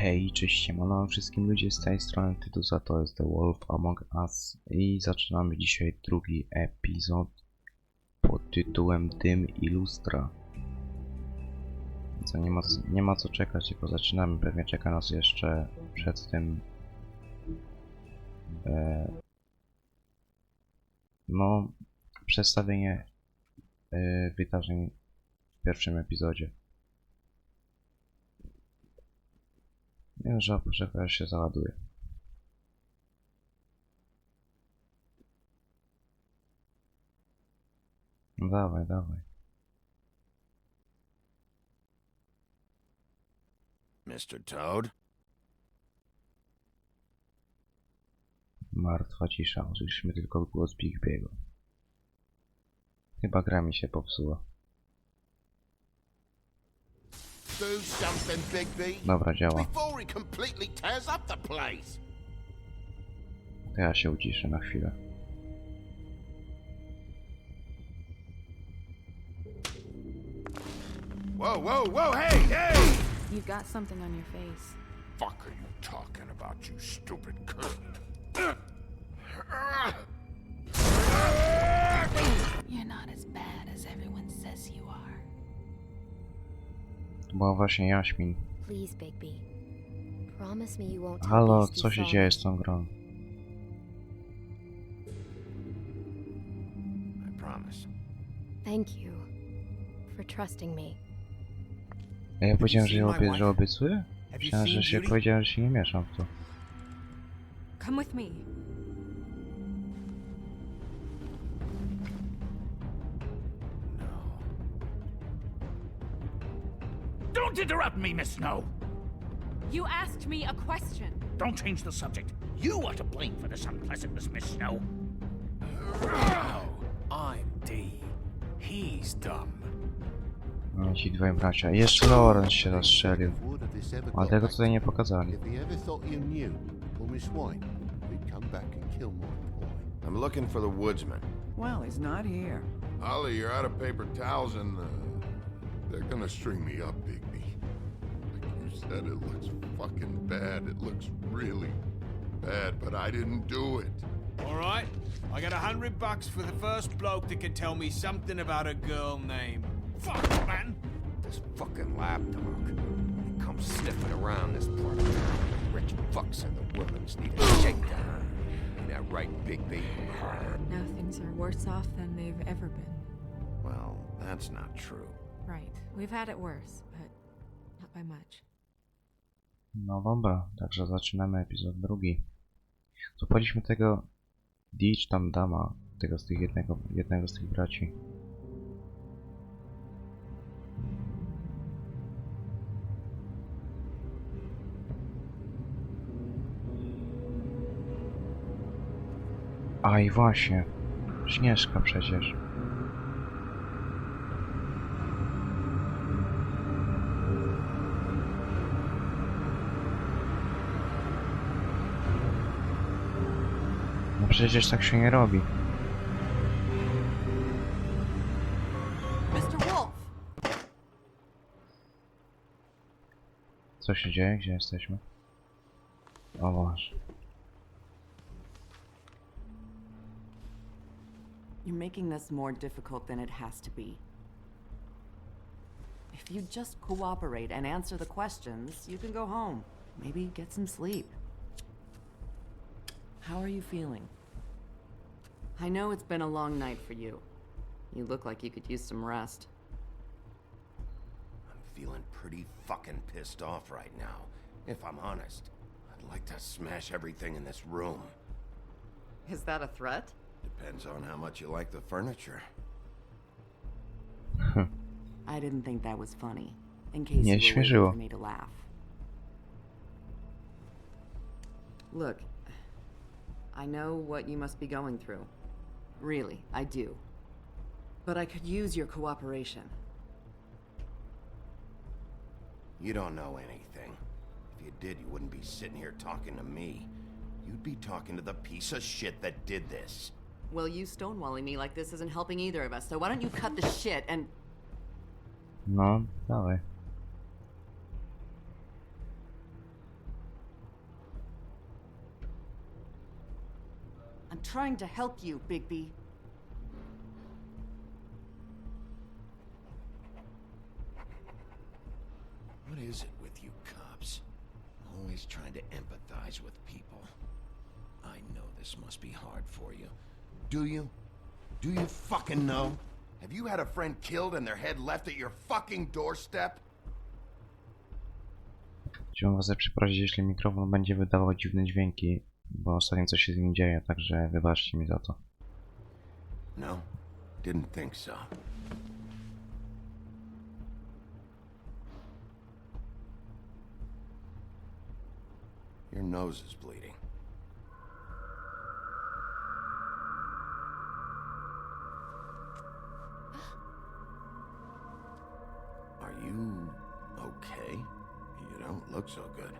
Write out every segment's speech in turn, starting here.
Hej, cześć, siemano wszystkim ludzie z tej strony Tytusa, to jest The Wolf Among Us i zaczynamy dzisiaj drugi epizod pod tytułem Dym i lustra. Co, nie ma co czekać, tylko zaczynamy. Pewnie czeka nas jeszcze przed tym no, przedstawienie wydarzeń w pierwszym epizodzie. Nie wiem, że poczekaj, się załaduje. No dawaj, dawaj. Mr. Toad? Martwa cisza, usłyszeliśmy tylko głos Bigbiego. Chyba gra mi się popsuła. Do something, Bigby. Dobra, działa. Before he completely tears up the place. To ja się uciszę na chwilę. Whoa, whoa, whoa, hey, hey! You've got something on your face. Fuck are you talking about, you stupid cunt? You're not as bad as everyone says you are. To była właśnie Jaśmin. Please, Bigby. Promise me you won't tell Halo, Beastie co się sorry. dzieje z tą grą? I promise. Thank you for trusting me. A ja powiedziałem, że obiecuję? Myślałem, że się powiedziałem, że się nie mieszam w to. Come with me. Don't interrupt me, Miss Snow! You asked me a question. Don't change the subject. You are to blame for this unpleasantness, Miss Snow. I'm D. He's dumb. No ci dwaj bracia. Jeszcze Lorenz się zastrzelił. Ale tego tutaj nie pokazali. I'm looking for the woodsman. Well, he's not here. Ollie, you're out of paper towels and they're gonna string me up, Bigby. Like you said, it looks fucking bad. It looks really bad, but I didn't do it. All right, I got $100 for the first bloke that can tell me something about a girl named. Fuck, man! This fucking lapdog. He comes sniffing around this part of town. Rich fucks in the wilderness need a shakedown. Ain't that right, Bigby? Now things are worse off than they've ever been. Well, that's not true. Right. We've had it worse, but not by much. No dobra, także zaczynamy epizod drugi. Złapaliśmy tego Ditch tam dama, tego z tych jednego z tych braci. A i właśnie, Śnieżka przecież. No przecież tak się nie robi. Mr. Wolf! Co się dzieje? Gdzie jesteśmy? O Boże. You're making this more difficult than it has to be. If you just cooperate and answer the questions, you can go home. Maybe get some sleep. How are you feeling? I know it's been a long night for you. You look like you could use some rest. I'm feeling pretty fucking pissed off right now. If I'm honest, I'd like to smash everything in this room. Is that a threat? Depends on how much you like the furniture. I didn't think that was funny. In case Nie you were waiting śmierzyło. for me to laugh. Look, I know what you must be going through. Really, I do. But I could use your cooperation. You don't know anything. If you did, you wouldn't be sitting here talking to me. You'd be talking to the piece of shit that did this. Well, you stonewalling me like this isn't helping either of us, so why don't you cut the shit and... No, dawaj. I'm trying to help you, Bigby. What is it with you cops? Always trying to empathize with people. I know this must be hard for you. Do you? Do you fucking know? Have you had a friend killed and their head left at your fucking doorstep? Chciałbym was przeprosić, jeśli mikrofon będzie wydawał dziwne dźwięki, bo ostatnio coś się z nim dzieje, także wybaczcie mi za to. No, didn't think so. Your nose is bleeding. Are you okay? You don't look so good.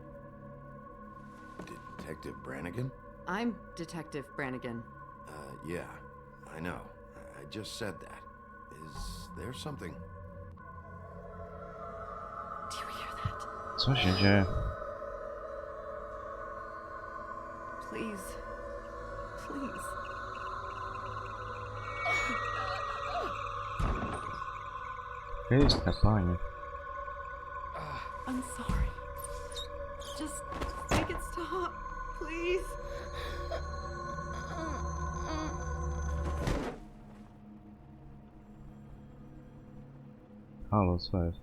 Detective Brannigan? I'm Detective Brannigan. Yeah, I know. I just said that. Is there something? Do you hear that? Co się dzieje? Please. Please. Chryste, panie. I'm sorry. Just make it stop, please. Halo, co jest?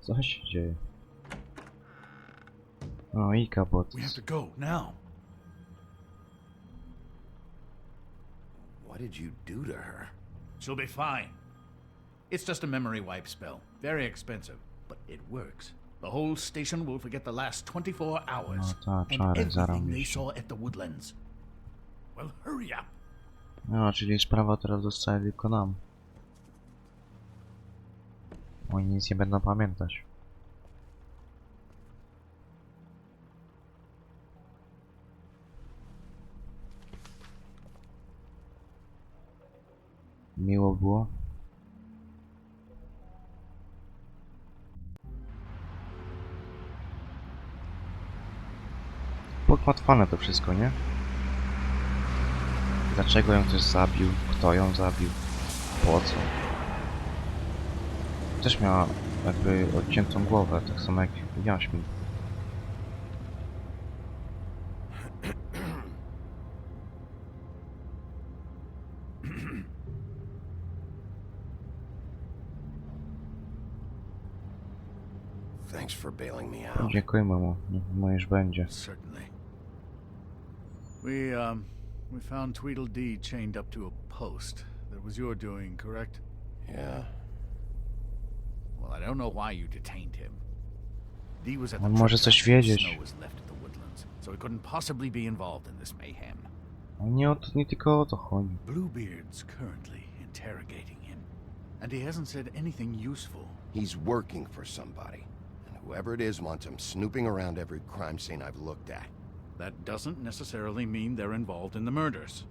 Co się dzieje? O, i kapot. We have to go now. What did you do to her? She'll be fine. It's just a memory wipe spell. Very expensive, but it works. The whole station will forget the last 24 hours No ta, and czarek, everything they zarobiście. saw at the Woodlands. Well, hurry up. No, czyli sprawa teraz zostaje tylko nam. Oni nic nie będą pamiętać. Miło było. Pogmatwane to wszystko, nie? Dlaczego ją ktoś zabił? Kto ją zabił? Po co? Też miała jakby odciętą głowę, tak samo jak Jaśmin. Thanks for bailing me out. Dziękujmy mu, no już będzie. Certainly. We found Tweedledee chained up to a post. That was your doing, correct? Yeah. Well, I don't know why you detained him. Dee was at the On może church coś after the wiedzieć. snow was left at the Woodlands, so he couldn't possibly be involved in this mayhem. Nie, nie tylko o to chodzi. Bluebeard's currently interrogating him, and he hasn't said anything useful. He's working for somebody. And whoever it is wants him snooping around every crime scene I've looked at. That doesn't necessarily mean they're involved in the murders.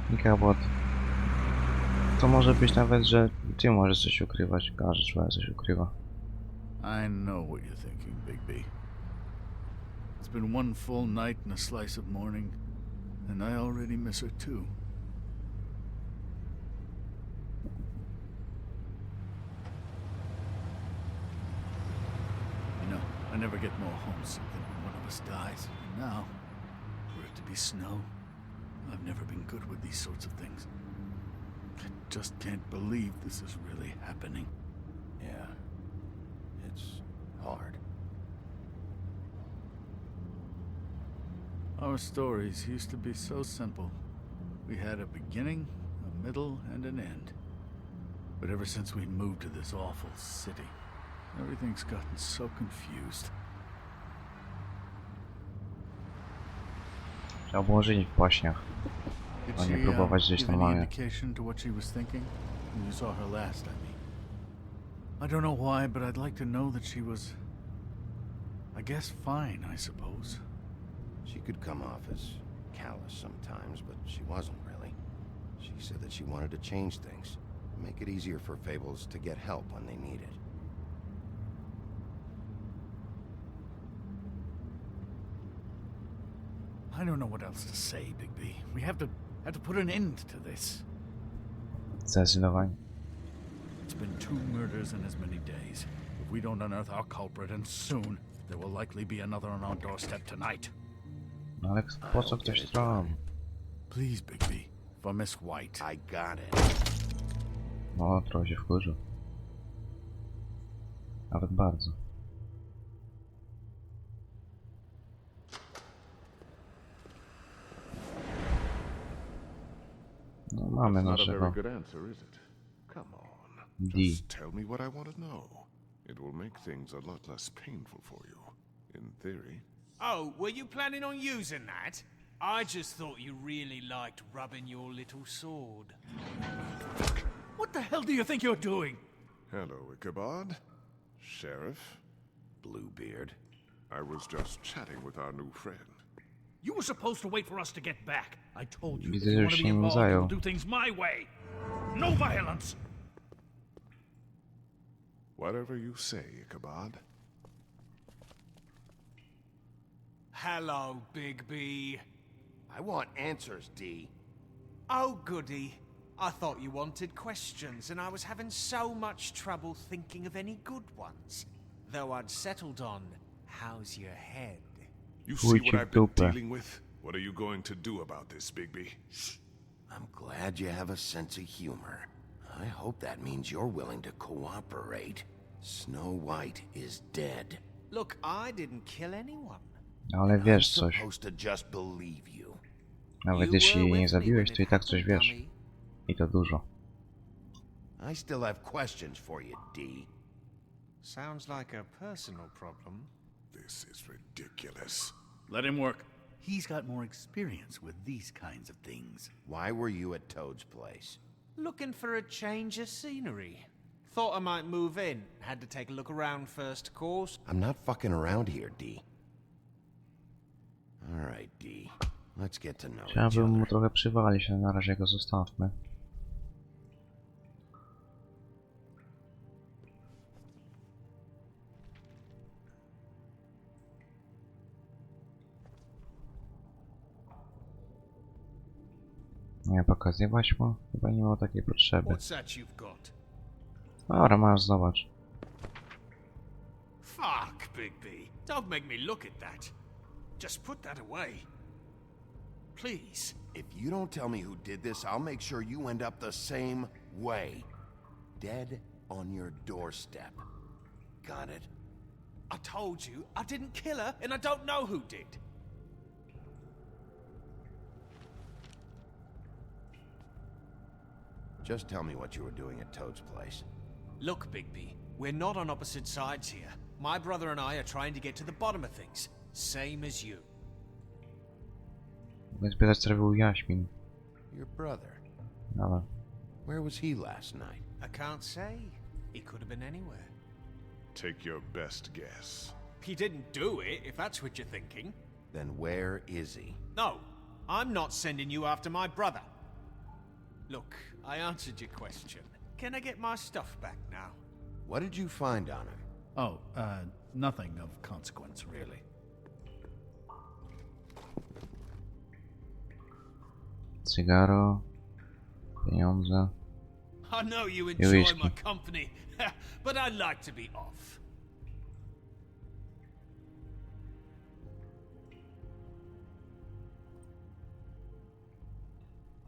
Nikabot. To może być nawet, że ty możesz coś ukrywać, każdy człowiek coś ukrywa. I know what you're thinking, Bigby. It's been one full night and a slice of morning, and I already miss her too. I know, I never get more homesick than when one of us dies. And now, for it to be snow, I've never been good with these sorts of things. I just can't believe this is really happening. Yeah. It's hard. Our stories used to be so simple. We had a beginning, a middle, and an end. But ever since we moved to this awful city, everything's gotten so confused. Trzeba było żyć w Baśniach, Did a nie she próbować żyć give any normalnie. indication to what she was thinking? When you saw her last, I mean. I don't know why, but I'd like to know that she was, I guess, fine, I suppose. She could come off as callous sometimes, but she wasn't really. She said that she wanted to change things, make it easier for Fables to get help when they need it. I don't know what else to say, Bigby. We have to put an end to this. Zdecydowanie. It's been 2 murders in as many days. If we don't unearth our culprit, and soon, there will likely be another on our doorstep tonight. No ale po co ktoś to robi? Please, Bigby, for Miss White. I got it. No, trochę się wkurzył. Nawet bardzo. No, mamy Not a naszego very good answer, is it? Come on. D. Just tell me what I want to know. It will make things a lot less painful for you. In theory. Oh, were you planning on using that? I just thought you really liked rubbing your little sword. What the hell do you think you're doing? Hello, Ichabod. Sheriff. Bluebeard. I was just chatting with our new friend. You were supposed to wait for us to get back. I told you, if Widzę, you że want to się be nim involved, zajął. you'll do things my way. No violence. Whatever you say, Ichabod. Hello, Big B. I want answers, D. Oh, goody. I thought you wanted questions, and I was having so much trouble thinking of any good ones. Though I'd settled on, how's your head? You see Wójcik what I've been dupę. dealing with? What are you going to do about this, Bigby? I'm glad you have a sense of humor. I hope that means you're willing to cooperate. Snow White is dead. Look, I didn't kill anyone. Ale I'm wiesz coś. supposed to just believe you. Nawet You jeśli were nie with me zabiłeś, when to i it tak coś happened, wiesz. dummy. I to dużo. I still have questions for you, D. Sounds like a personal problem. This is ridiculous. Let him work. He's got more experience with these kinds of things. Why were you at Toad's place? Looking for a change of scenery. Thought I might move in. Had to take a look around first, of course. I'm not fucking around here, D. Alright, D. Let's get to know each Chciałbym mu other. trochę przywalić, ale na razie go zostawmy. Nie pokazywać mu? Chyba nie ma takiej potrzeby. What's that you've got? Dobra, masz, zobacz. Fuck, Bigby. Don't make me look at that. Just put that away. Please. If you don't tell me who did this, I'll make sure you end up the same way. Dead on your doorstep. Got it? I told you I didn't kill her, and I don't know who did. Just tell me what you were doing at Toad's place. Look, Bigby, we're not on opposite sides here. My brother and I are trying to get to the bottom of things. Same as you. Mogę spytać, co robił Jaśmin. Your brother. Ale Where was he last night? I can't say. He could have been anywhere. Take your best guess. He didn't do it, if that's what you're thinking. Then where is he? No, I'm not sending you after my brother. Look, I answered your question. Can I get my stuff back now? What did you find on him? Oh, nothing of consequence, really. cygaro, pieniądze. I know you I enjoy whisky. my company, but I'd like to be off.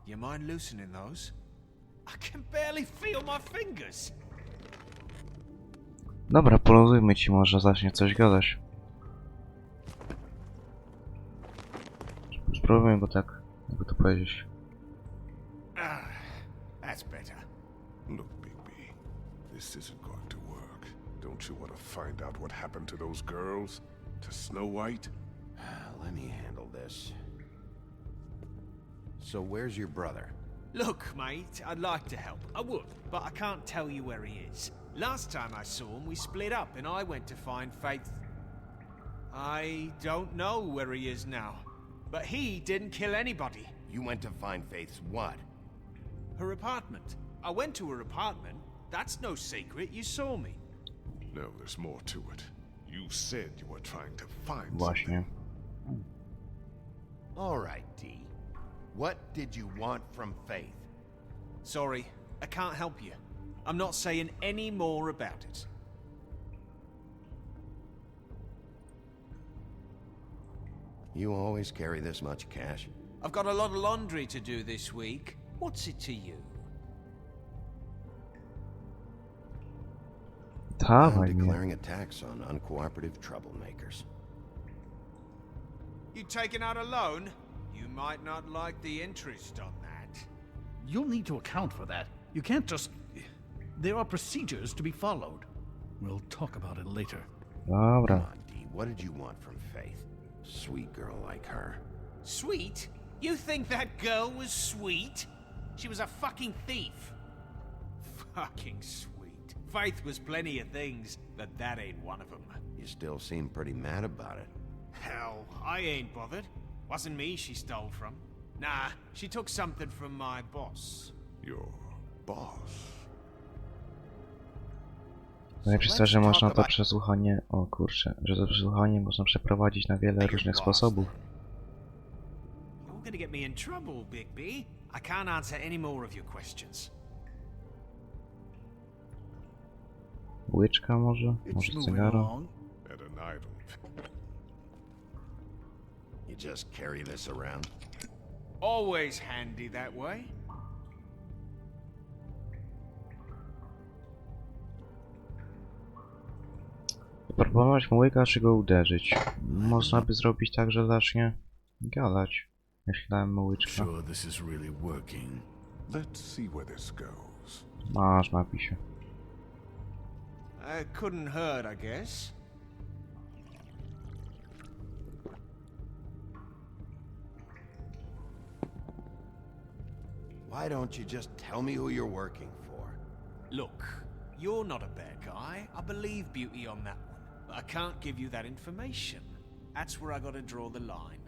You mind loosening those? I can barely feel my fingers. Dobra, poluzujmy ci, może zacznie coś gadać. Spróbujmy go tak, jakby to powiedzieć. That's better. Look, Bigby, this isn't going to work. Don't you want to find out what happened to those girls? To Snow White? Let me handle this. So where's your brother? Look, mate, I'd like to help. I would, but I can't tell you where he is. Last time I saw him, we split up and I went to find Faith. I don't know where he is now, but he didn't kill anybody. You went to find Faith's what? Her apartment. I went to her apartment. That's no secret. You saw me. No, there's more to it. You said you were trying to find Właśnie. something. All right, D. What did you want from Faith? Sorry, I can't help you. I'm not saying any more about it. You always carry this much cash? I've got a lot of laundry to do this week. What's it to you? I'm Dawaj mnie. declaring a tax on uncooperative troublemakers. You taking out a loan? You might not like the interest on that. You'll need to account for that. You can't just... There are procedures to be followed. We'll talk about it later. Come Dobra. on, D. What did you want from Faith? Sweet girl like her. Sweet? You think that girl was sweet? She was a fucking thief. Fucking sweet. Faith was plenty of things, but that ain't one of them. You still seem pretty mad about it. Hell, I ain't bothered. Wasn't me she stole from. Nah, she took something from my boss. Your boss. Najlepsze jest to, że można to przesłuchanie... O kurczę, że to przesłuchanie można przeprowadzić na wiele różnych sposobów. You're gonna get me in trouble, Big B. I can't answer any more of your questions. Łyczka może? It's Może moving cygaro? along. And an idol. You just carry this around? Always handy that way. Proponować mu łyka, czy go uderzyć? Można by zrobić tak, że zacznie gadać. Jeśli dałem mu łyczka. Sure this is really working. Let's see where this goes. Masz, napij się. Couldn't hurt, I guess. Why don't you just tell me who you're working for? Look, you're not a bad guy. I believe Beauty on that one. But I can't give you that information. That's where I gotta draw the line.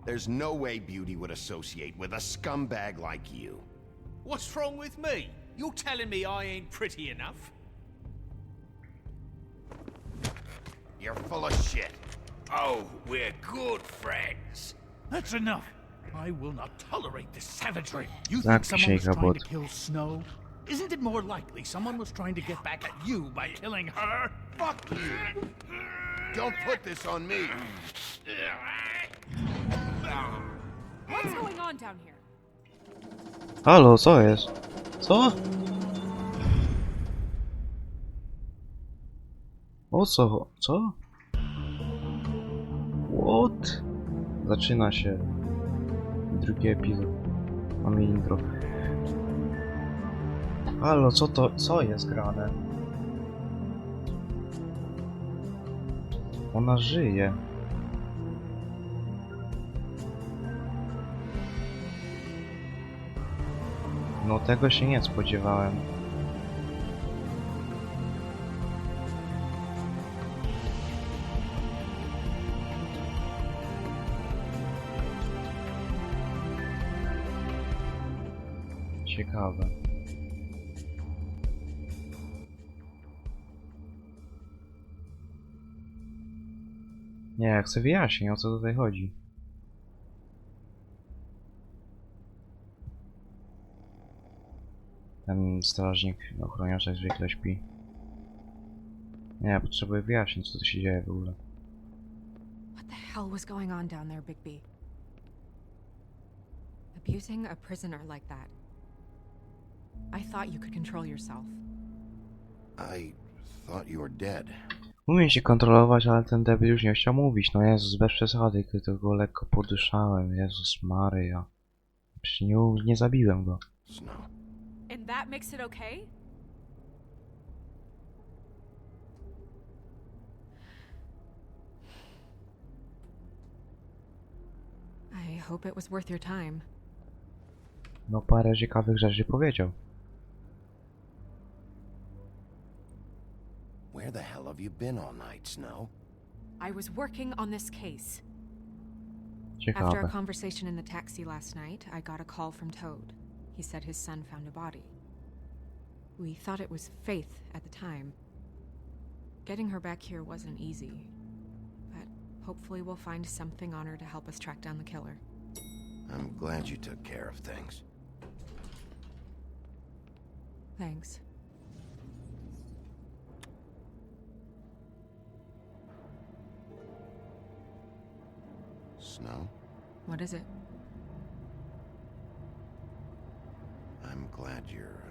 There's no way Beauty would associate with a scumbag like you. What's wrong with me? You're telling me I ain't pretty enough? You're full of shit. Oh, we're good friends. That's enough. I will not tolerate this savagery. You Zamknij think się, someone was trying Gabot. to kill Snow? Isn't it more likely someone was trying to get back at you by killing her? Fuck you! Don't put this on me! What's going on down here? Halo, co jest? Co? O co? Co? What? Zaczyna się drugi epizod. Mamy intro. Halo, co to? Co jest grane? Ona żyje. No tego się nie spodziewałem. Ciekawe. Nie, ja chcę wyjaśnić, o co tutaj chodzi. Ten strażnik, ochroniarz jak zwykle śpi. Nie, ja potrzebuję wyjaśnić, co tu się dzieje w ogóle. What the hell was going on down there, Big B? Abusing a prisoner like that. I thought you could control yourself. I thought you were dead. Umiem się kontrolować, ale ten debil już nie chciał mówić. No Jezus, bez przesady, tylko go lekko podyszałem. Jezus Maryja. Przecież nie zabiłem go. Snow. And that makes it okay? I hope it was worth your time. No parę ciekawych rzeczy powiedział. Where the hell have you been all night, Snow? I was working on this case. After Ciekawe. our conversation in the taxi last night, I got a call from Toad. He said his son found a body. We thought it was Faith at the time. Getting her back here wasn't easy, but hopefully we'll find something on her to help us track down the killer. I'm glad you took care of things. Thanks. Snow, What is it? I'm glad you're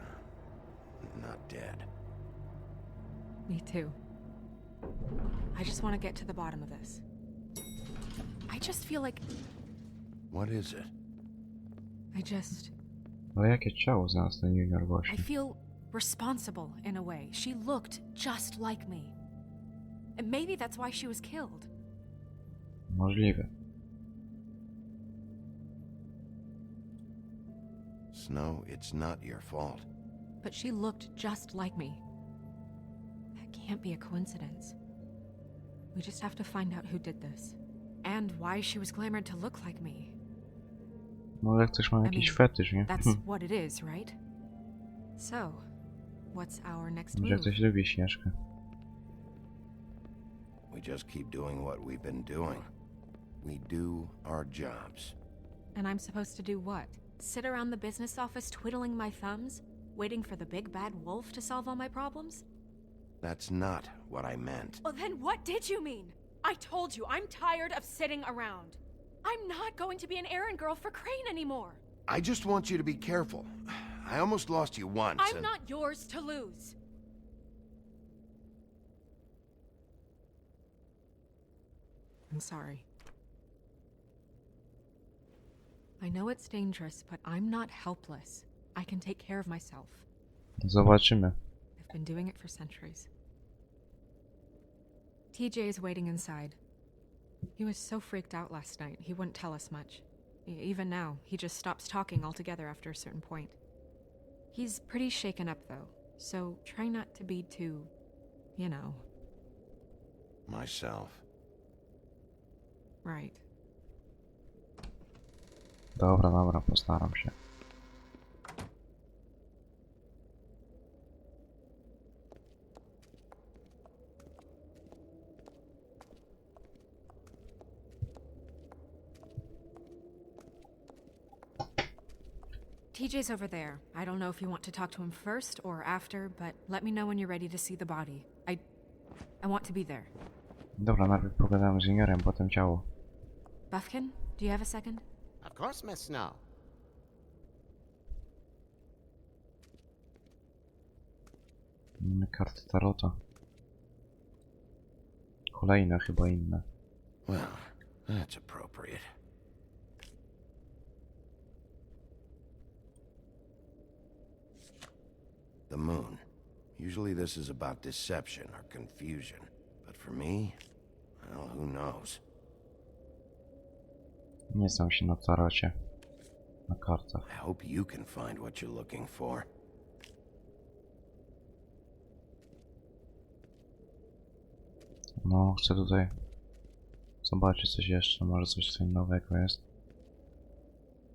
not dead. Me too. I just want to get to the bottom of this. I just feel like What is it? Ale jakie ciało znalazł ten junior I właśnie? feel responsible in a way. She looked just like me. And maybe that's why she was killed. Możliwe. Snow, it's not your fault. But she looked just like me. That can't be a coincidence. We just have to find out who did this. And why she was glamored to look like me. Może ktoś ma jakiś fetysz, nie? That's what it is, right? So, what's our next Może move? ktoś lubi Śnieżkę. We just keep doing what we've been doing. We do our jobs. And I'm supposed to do what? Sit around the business office twiddling my thumbs? Waiting for the big bad wolf to solve all my problems? That's not what I meant. Well, then what did you mean? I told you, I'm tired of sitting around. I'm not going to be an errand girl for Crane anymore. I just want you to be careful. I almost lost you once. I'm not yours to lose. I'm sorry. I know it's dangerous, but I'm not helpless. I can take care of myself. Zobaczymy. I've been doing it for centuries. TJ is waiting inside. He was so freaked out last night, he wouldn't tell us much. Even now, he just stops talking altogether after a certain point. He's pretty shaken up, though, so try not to be too, you know. Myself. Right. Dobra, postaram się. TJ's over there. I don't know if you want to talk to him first or after, but let me know when you're ready to see the body. I want to be there. Dobra, najpierw pogadamy z juniorem, potem ciało. Buffkin, do you have a second? Of course, Miss Snow. Mamy karty tarota. Kolejne, chyba inne. Well, that's appropriate. The moon. Usually this is about deception or confusion. But for me, well, who knows? Nie znam się na tarocie. Na kartach. I hope you can find what you're looking for. No, chcę tutaj zobaczyć coś jeszcze. Może coś tutaj nowego jest.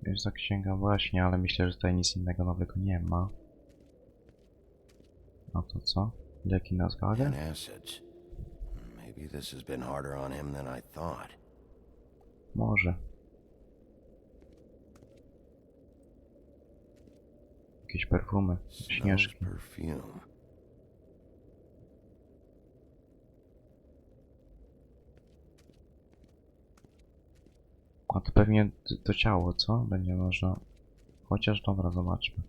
Jest ta księga właśnie, ale myślę, że tutaj nic innego nowego nie ma. No to co? Leki na zgadę? And acids. Maybe this has been harder on him than I thought. Może. Jakieś perfumy, śnieżki. Smells perfume. A to pewnie to ciało, co? Będzie można... Chociaż dobra, zobaczmy.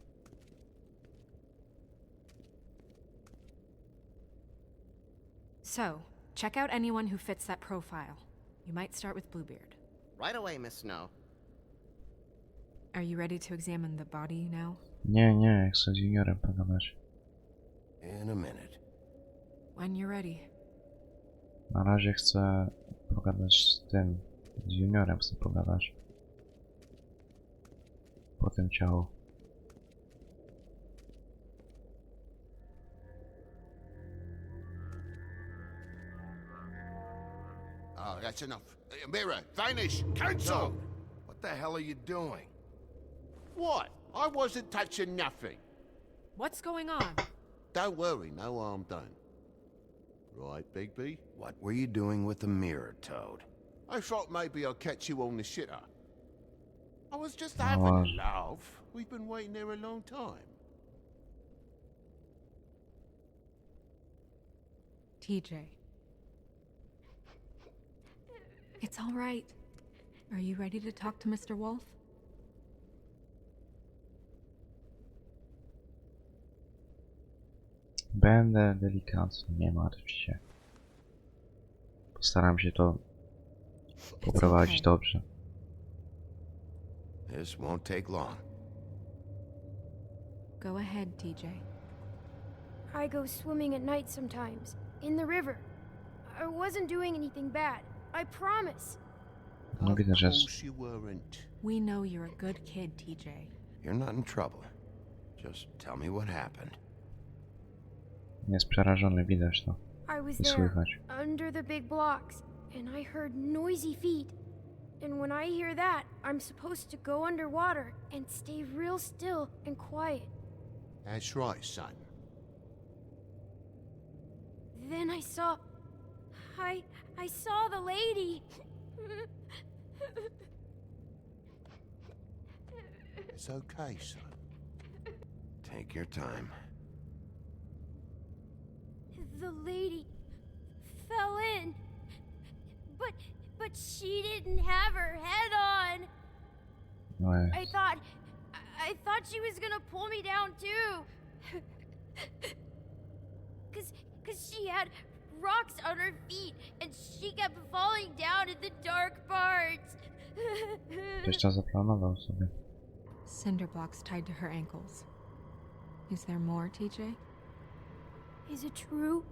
So, check out anyone who fits that profile. You might start with Bluebeard. Right away, Miss Snow. Are you ready to examine the body now? Nie, chcę z juniorem pogadać. In a minute. When you're ready. Na razie chcę pogadać z tym, z juniorem chcę pogadać. Potem ciało. Oh, that's enough. Mirror, vanish, cancel! No. What the hell are you doing? What? I wasn't touching nothing. What's going on? Don't worry, no harm done. Right, Bigby? What were you doing with the mirror, Toad? I thought maybe I'd catch you on the shitter. I was just No having a ważne. laugh. We've been waiting there a long time. TJ. It's all right. Are you ready to talk to Mr. Wolf? Będę delikatny, nie martw się. Postaram się to poprowadzić okay. dobrze. This won't take long. Go ahead, TJ. I go swimming at night sometimes, in the river. I wasn't doing anything bad. I promise. No widać, że Of course you weren't. We know you're a good kid, TJ. You're not in trouble. Just tell me what happened. jest przerażony, widać to. I was I there, słychać. under the big blocks, and I heard noisy feet. And when I hear that, I'm supposed to go underwater and stay real still and quiet. That's right, son. Then I saw... I saw the lady. It's okay, son. Take your time. The lady fell in. But she didn't have her head on. No jest. I thought she was gonna pull me down too. Cause she had rocks on her feet and she kept falling down in the dark parts. Ktoś to zaplanował sobie. Cinder blocks tied to her ankles. Is there more, TJ? Is it true?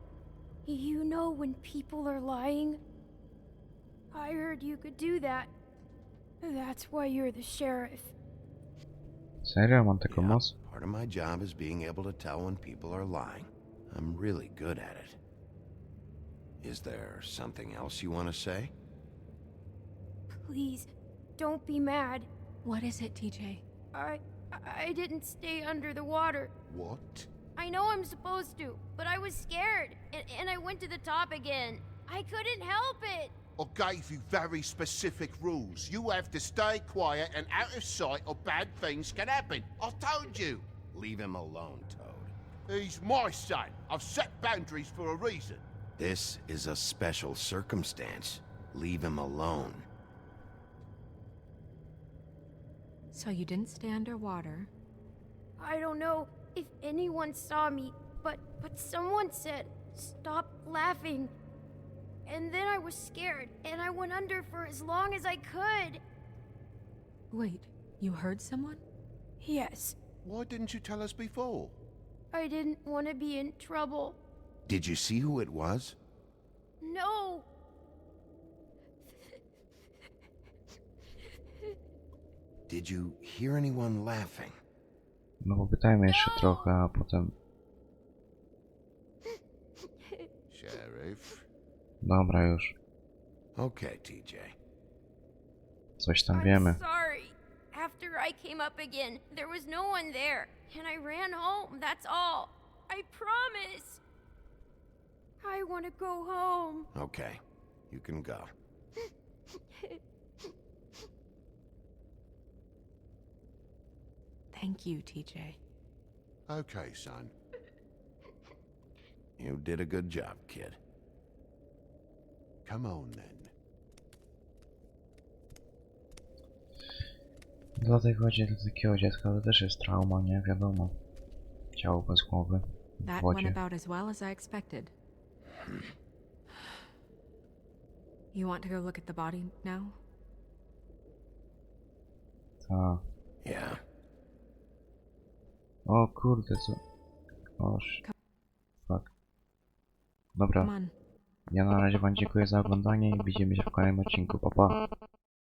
You know when people are lying? I heard you could do that. That's why you're the sheriff. Serio? Mam taką Yeah, moc? part of my job is being able to tell when people are lying. I'm really good at it. Is there something else you want to say? Please, don't be mad. What is it, TJ? I didn't stay under the water. What? I know I'm supposed to, but I was scared, and I went to the top again. I couldn't help it. I gave you very specific rules. You have to stay quiet and out of sight or bad things can happen. I've told you. Leave him alone, Toad. He's my son. I've set boundaries for a reason. This is a special circumstance. Leave him alone. So you didn't stay underwater. I don't know if anyone saw me, but someone said, "Stop laughing." And then I was scared, and I went under for as long as I could. Wait, you heard someone? Yes, Why didn't you tell us before? I didn't want to be in trouble. Did you see who it was? No! Did you hear anyone laughing? No popytajmy jeszcze trochę, a potem... Sheriff. Dobra już. Okay, TJ. Coś tam wiemy. I'm sorry. After I came up again, there was no one there, and I ran home, that's all. I promise. I want to go home. Okay, you can go. Thank you, TJ. Okay, son. You did a good job, kid. Come on, then. Dlatego chodzi do takiego dziecka, to też jest trauma, nie? Wiadomo. Ciało bez głowy. W That wodzie. went about as well as I expected. You want to go look at the body now? Ta. Yeah. O kurde, co? Oż. Fuck. Dobra. Come on. Ja na razie wam dziękuję za oglądanie i widzimy się w kolejnym odcinku. Pa, pa.